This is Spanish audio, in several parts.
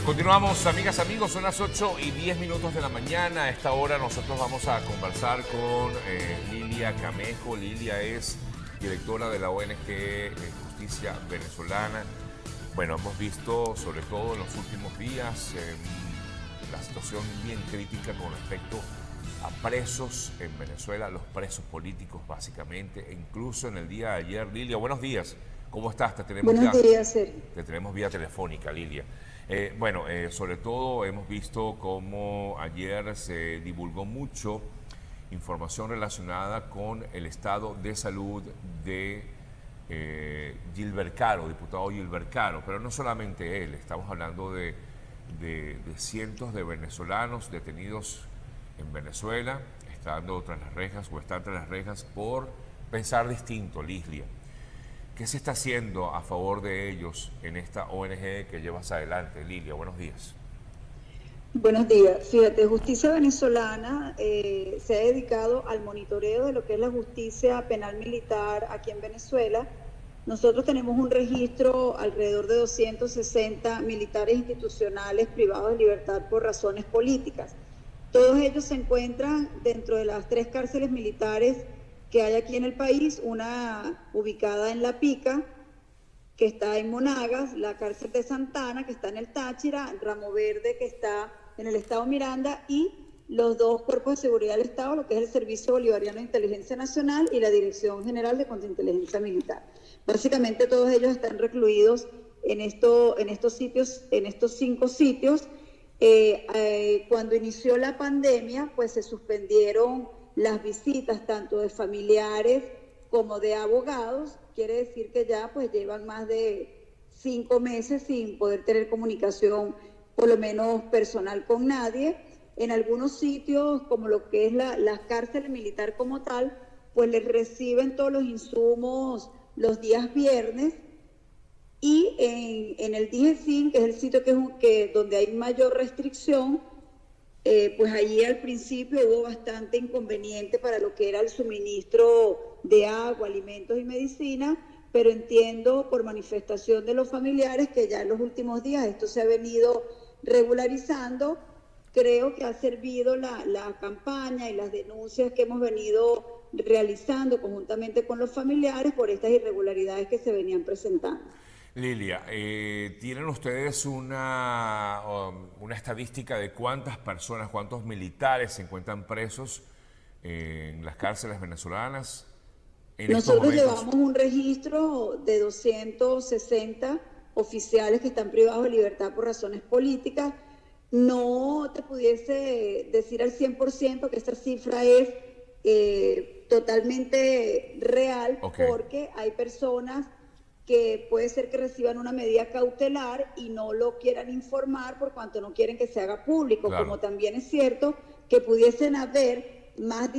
Continuamos, amigas, amigos, son las 8:10 de la mañana. A esta hora nosotros vamos a conversar con Lilia Camejo. Lilia es directora de la ONG Justicia Venezolana. Bueno, hemos visto, sobre todo en los últimos días, la situación bien crítica con respecto a presos en Venezuela, los presos políticos básicamente, e incluso en el día de ayer. Lilia, buenos días. ¿Cómo estás? Buenos días, Sergio. Te tenemos vía telefónica, Lilia. Sobre todo hemos visto cómo ayer se divulgó mucho información relacionada con el estado de salud de Gilbert Caro, diputado Gilbert Caro, pero no solamente él, estamos hablando de cientos de venezolanos detenidos en Venezuela, estando tras las rejas o están tras las rejas por pensar distinto, Lilia. ¿Qué se está haciendo a favor de ellos en esta ONG que llevas adelante? Lilia, buenos días. Buenos días. Fíjate, Justicia Venezolana se ha dedicado al monitoreo de lo que es la justicia penal militar aquí en Venezuela. Nosotros tenemos un registro alrededor de 260 militares institucionales privados de libertad por razones políticas. Todos ellos se encuentran dentro de las 3 cárceles militares que hay aquí en el país, una ubicada en La Pica, que está en Monagas, la cárcel de Santana, que está en el Táchira, Ramo Verde, que está en el estado Miranda, y los 2 cuerpos de seguridad del Estado, lo que es el Servicio Bolivariano de Inteligencia Nacional y la Dirección General de Contrainteligencia Militar. Básicamente todos ellos están recluidos en estos 5 sitios. Cuando inició la pandemia, pues se suspendieron las visitas tanto de familiares como de abogados. Quiere decir que ya pues llevan más de 5 meses sin poder tener comunicación, por lo menos personal, con nadie. En algunos sitios, como lo que es la cárcel militar como tal, pues les reciben todos los insumos los días viernes, y en el DIGESIN, que es el sitio donde hay mayor restricción, pues allí al principio hubo bastante inconveniente para lo que era el suministro de agua, alimentos y medicina, pero entiendo por manifestación de los familiares que ya en los últimos días esto se ha venido regularizando. Creo que ha servido la campaña y las denuncias que hemos venido realizando conjuntamente con los familiares por estas irregularidades que se venían presentando. Lilia, ¿tienen ustedes una estadística de cuántas personas, cuántos militares se encuentran presos en las cárceles venezolanas en estos Nosotros momentos? llevamos un registro de 260 oficiales que están privados de libertad por razones políticas. No te pudiese decir al 100% que esta cifra es totalmente real, Okay. Porque hay personas que puede ser que reciban una medida cautelar y no lo quieran informar por cuanto no quieren que se haga público. Claro. Como también es cierto que pudiesen haber más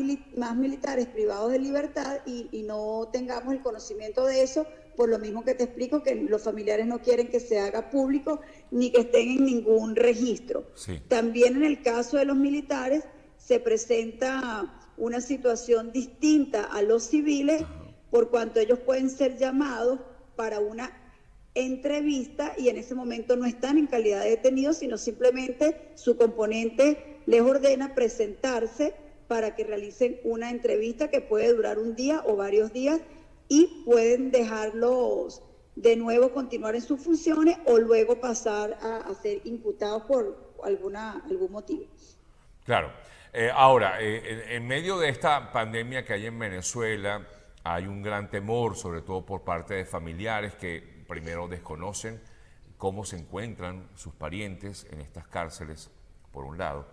militares privados de libertad y no tengamos el conocimiento de eso, por lo mismo que te explico, que los familiares no quieren que se haga público ni que estén en ningún registro. Sí. También en el caso de los militares se presenta una situación distinta a los civiles, por cuanto ellos pueden ser llamados para una entrevista y en ese momento no están en calidad de detenidos, sino simplemente su componente les ordena presentarse para que realicen una entrevista que puede durar un día o varios días, y pueden dejarlos de nuevo continuar en sus funciones o luego pasar a ser imputados por algún motivo. Claro. Ahora, en medio de esta pandemia que hay en Venezuela, hay un gran temor, sobre todo por parte de familiares que primero desconocen cómo se encuentran sus parientes en estas cárceles, por un lado,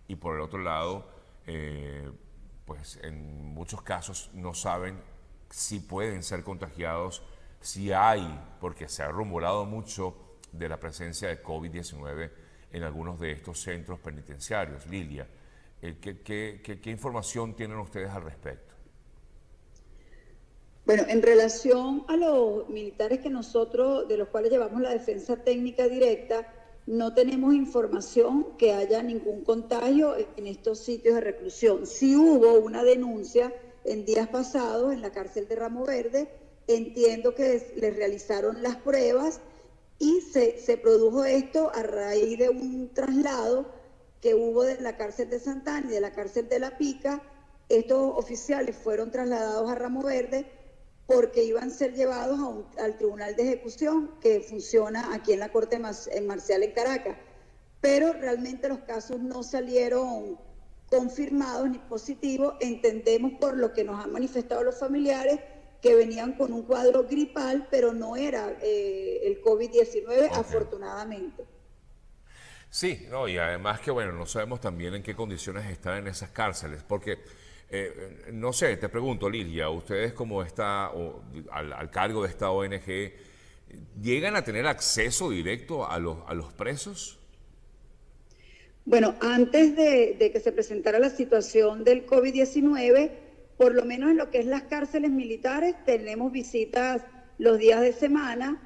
y por el otro lado, pues en muchos casos no saben si pueden ser contagiados, si hay, porque se ha rumorado mucho de la presencia de COVID-19 en algunos de estos centros penitenciarios. Lilia, ¿qué información tienen ustedes al respecto? Bueno, en relación a los militares de los cuales llevamos la defensa técnica directa, no tenemos información que haya ningún contagio en estos sitios de reclusión. Sí hubo una denuncia en días pasados en la cárcel de Ramo Verde. Entiendo que les realizaron las pruebas y se produjo esto a raíz de un traslado que hubo de la cárcel de Santana y de la cárcel de La Pica. Estos oficiales fueron trasladados a Ramo Verde porque iban a ser llevados al Tribunal de Ejecución que funciona aquí en la Corte Marcial en Caracas. Pero realmente los casos no salieron confirmados ni positivos. Entendemos por lo que nos han manifestado los familiares que venían con un cuadro gripal, pero no era el COVID-19, okay, afortunadamente. Sí, no, y además que, bueno, no sabemos también en qué condiciones están en esas cárceles, porque, no sé, te pregunto, Lilia, ustedes como al cargo de esta ONG, ¿llegan a tener acceso directo a los presos? Bueno, antes de que se presentara la situación del COVID-19, por lo menos en lo que es las cárceles militares, tenemos visitas los días de semana,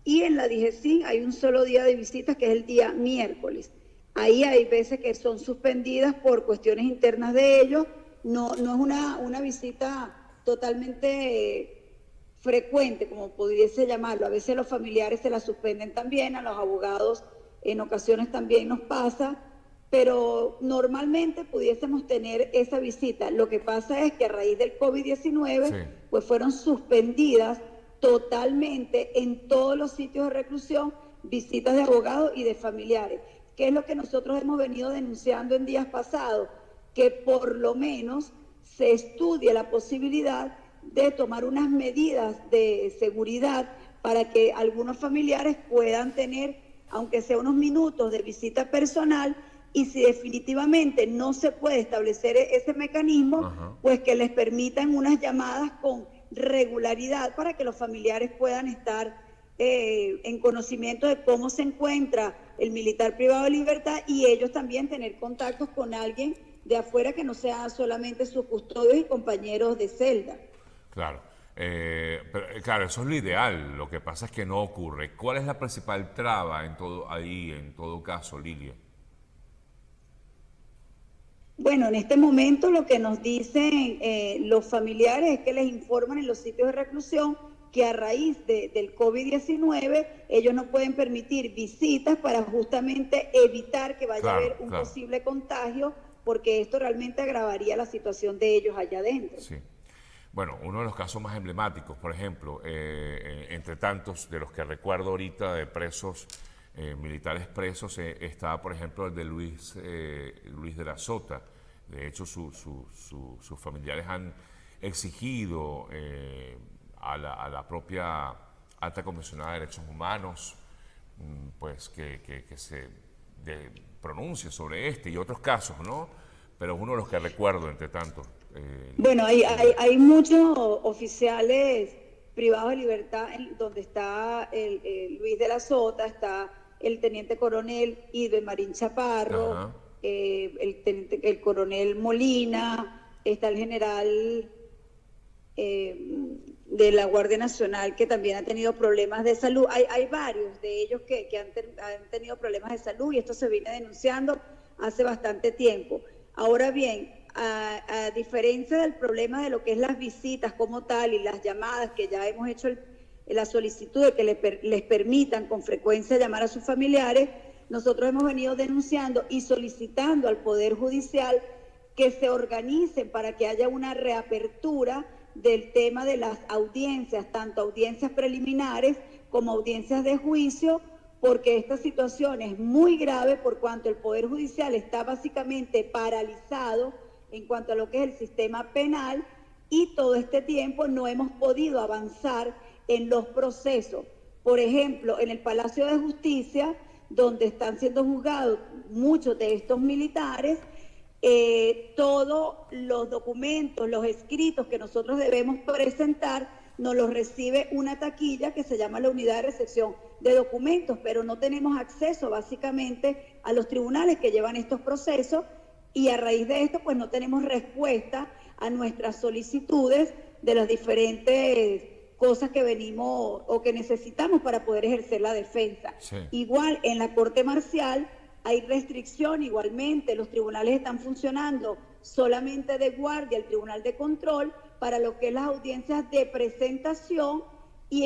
y en la DIGESIN hay un solo día de visitas, que es el día miércoles. Ahí hay veces que son suspendidas por cuestiones internas de ellos. No es una visita totalmente frecuente, como pudiese llamarlo. A veces los familiares se la suspenden también, a los abogados en ocasiones también nos pasa, pero normalmente pudiésemos tener esa visita. Lo que pasa es que a raíz del COVID-19, sí, pues fueron suspendidas totalmente en todos los sitios de reclusión visitas de abogados y de familiares, que es lo que nosotros hemos venido denunciando en días pasados, que por lo menos se estudie la posibilidad de tomar unas medidas de seguridad para que algunos familiares puedan tener, aunque sea unos minutos de visita personal, y si definitivamente no se puede establecer ese mecanismo, ajá, pues que les permitan unas llamadas con regularidad para que los familiares puedan estar en conocimiento de cómo se encuentra el militar privado de libertad, y ellos también tener contactos con alguien de afuera que no sea solamente sus custodios y compañeros de celda. Claro, pero, claro, eso es lo ideal. Lo que pasa es que no ocurre. ¿Cuál es la principal traba en todo caso, Lilia? Bueno, en este momento lo que nos dicen los familiares es que les informan en los sitios de reclusión que a raíz del COVID-19 ellos no pueden permitir visitas para justamente evitar que vaya a haber un posible contagio, porque esto realmente agravaría la situación de ellos allá adentro. Sí. Bueno, uno de los casos más emblemáticos, por ejemplo, entre tantos de los que recuerdo ahorita de presos, militares presos, está, por ejemplo, el de Luis de la Sota. De hecho, sus familiares han exigido a la propia alta comisionada de derechos humanos pues que se pronuncie sobre este y otros casos, ¿no? Pero es uno de los que recuerdo entre tantos. Bueno, hay muchos oficiales privados de libertad, donde está el Luis de la Sota, está el teniente coronel Ibe Marín Chaparro, el coronel Molina, está el general de la Guardia Nacional, que también ha tenido problemas de salud. Hay varios de ellos que han tenido problemas de salud, y esto se viene denunciando hace bastante tiempo. Ahora bien, a diferencia del problema de lo que es las visitas como tal y las llamadas, que ya hemos hecho la solicitud de que les permitan con frecuencia llamar a sus familiares, nosotros hemos venido denunciando y solicitando al Poder Judicial que se organicen para que haya una reapertura del tema de las audiencias, tanto audiencias preliminares como audiencias de juicio, porque esta situación es muy grave por cuanto el Poder Judicial está básicamente paralizado en cuanto a lo que es el sistema penal, y todo este tiempo no hemos podido avanzar en los procesos. Por ejemplo, en el Palacio de Justicia, donde están siendo juzgados muchos de estos militares, todos los documentos, los escritos que nosotros debemos presentar, nos los recibe una taquilla que se llama la Unidad de Recepción de Documentos, pero no tenemos acceso básicamente a los tribunales que llevan estos procesos, y a raíz de esto pues no tenemos respuesta a nuestras solicitudes de las diferentes cosas que venimos o que necesitamos para poder ejercer la defensa. Sí. Igual en la Corte Marcial hay restricción igualmente, los tribunales están funcionando solamente de guardia, el Tribunal de Control, para lo que es las audiencias de presentación, y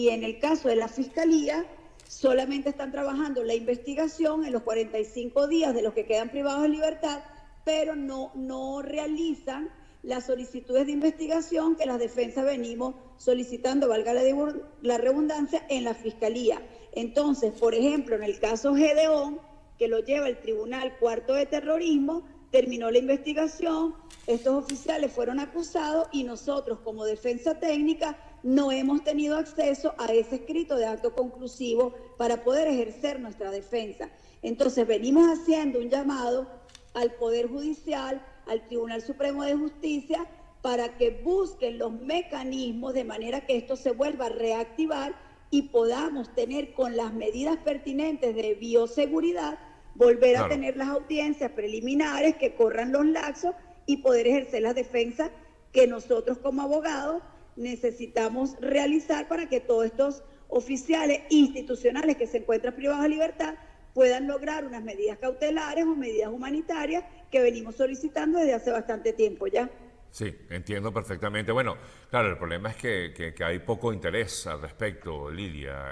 en el caso de la Fiscalía solamente están trabajando la investigación en los 45 días de los que quedan privados de libertad, pero no realizan las solicitudes de investigación que las defensas venimos solicitando, valga la redundancia, en la Fiscalía. Entonces, por ejemplo, en el caso Gedeón, que lo lleva el Tribunal Cuarto de Terrorismo, terminó la investigación, estos oficiales fueron acusados y nosotros como defensa técnica no hemos tenido acceso a ese escrito de acto conclusivo para poder ejercer nuestra defensa. Entonces venimos haciendo un llamado al Poder Judicial, al Tribunal Supremo de Justicia, para que busquen los mecanismos de manera que esto se vuelva a reactivar y podamos tener con las medidas pertinentes de bioseguridad, volver a tener las audiencias preliminares que corran los lapsos y poder ejercer las defensas que nosotros como abogados necesitamos realizar para que todos estos oficiales institucionales que se encuentran privados de libertad puedan lograr unas medidas cautelares o medidas humanitarias que venimos solicitando desde hace bastante tiempo ya. Sí, entiendo perfectamente. Bueno, claro, el problema es que hay poco interés al respecto, Lidia.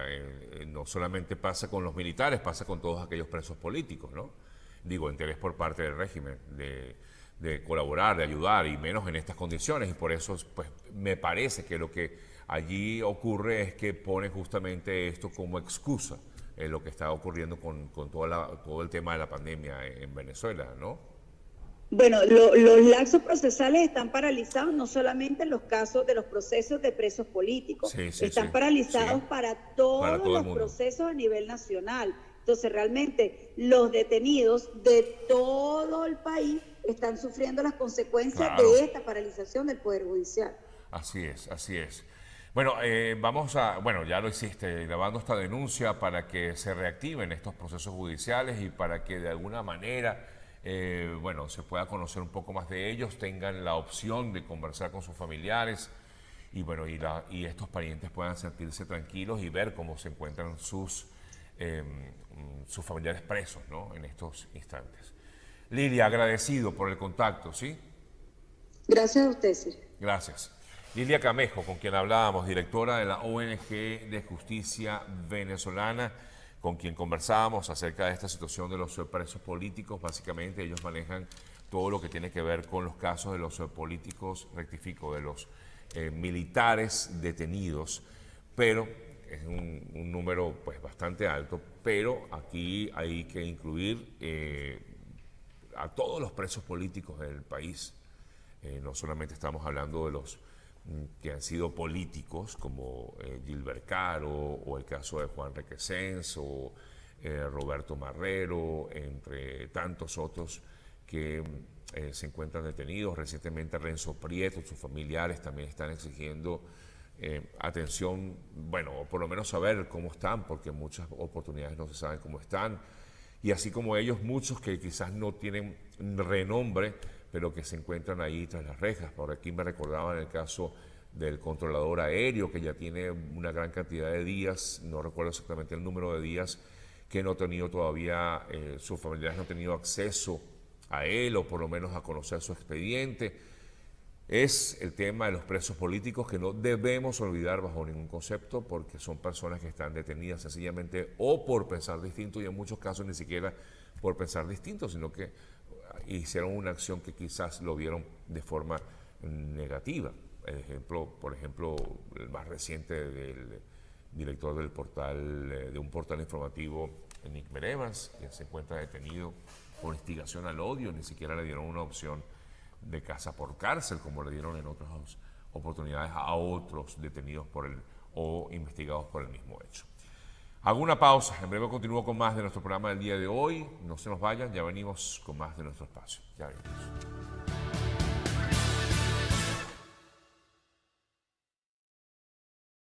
No solamente pasa con los militares, pasa con todos aquellos presos políticos, ¿no? Digo, interés por parte del régimen de colaborar, de ayudar, y menos en estas condiciones. Y por eso, pues, me parece que lo que allí ocurre es que ponen justamente esto como excusa, lo que está ocurriendo con todo el tema de la pandemia en Venezuela, ¿no? Bueno, los lapsos procesales están paralizados no solamente en los casos de los procesos de presos políticos, están paralizados para todos los procesos a nivel nacional. Entonces, realmente, los detenidos de todo el país están sufriendo las consecuencias de esta paralización del Poder Judicial. Así es, así es. Bueno, ya lo hiciste, grabando esta denuncia para que se reactiven estos procesos judiciales y para que de alguna manera, se pueda conocer un poco más de ellos, tengan la opción de conversar con sus familiares y estos parientes puedan sentirse tranquilos y ver cómo se encuentran sus familiares presos, ¿no?, en estos instantes. Lidia, agradecido por el contacto, ¿sí? Gracias a usted, sí. Gracias. Lidia Camejo, con quien hablábamos, directora de la ONG de Justicia Venezolana, con quien conversábamos acerca de esta situación de los presos políticos. Básicamente ellos manejan todo lo que tiene que ver con los casos de los políticos, rectifico, de los militares detenidos, pero es un número pues bastante alto, pero aquí hay que incluir a todos los presos políticos del país. No solamente estamos hablando de los que han sido políticos, como Gilbert Caro, o el caso de Juan Requesens, o Roberto Marrero, entre tantos otros que se encuentran detenidos. Recientemente Renzo Prieto, sus familiares también están exigiendo atención, o por lo menos saber cómo están, porque en muchas oportunidades no se saben cómo están. Y así como ellos, muchos que quizás no tienen renombre, pero que se encuentran ahí tras las rejas. Por aquí me recordaba en el caso del controlador aéreo, que ya tiene una gran cantidad de días, no recuerdo exactamente el número de días, que no ha tenido todavía, sus familiares no han tenido acceso a él, o por lo menos a conocer su expediente. Es el tema de los presos políticos, que no debemos olvidar bajo ningún concepto, porque son personas que están detenidas sencillamente o por pensar distinto, y en muchos casos ni siquiera por pensar distinto, sino que hicieron una acción que quizás lo vieron de forma negativa. Por ejemplo, el más reciente del director del portal, de un portal informativo, Nick Merevans, que se encuentra detenido por instigación al odio. Ni siquiera le dieron una opción de casa por cárcel, como le dieron en otras oportunidades a otros detenidos o investigados por el mismo hecho. Hago una pausa, en breve continúo con más de nuestro programa del día de hoy. No se nos vayan, ya venimos con más de nuestro espacio. Ya venimos.